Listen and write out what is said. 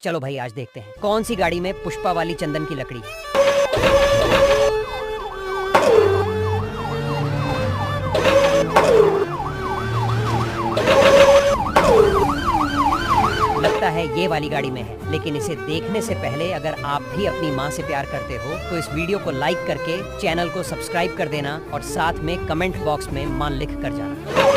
चलो भाई आज देखते हैं कौन सी गाड़ी में पुष्पा वाली चंदन की लकड़ी है। लगता है ये वाली गाड़ी में है, लेकिन इसे देखने से पहले अगर आप भी अपनी माँ से प्यार करते हो तो इस वीडियो को लाइक करके चैनल को सब्सक्राइब कर देना और साथ में कमेंट बॉक्स में माँ लिख कर जाना।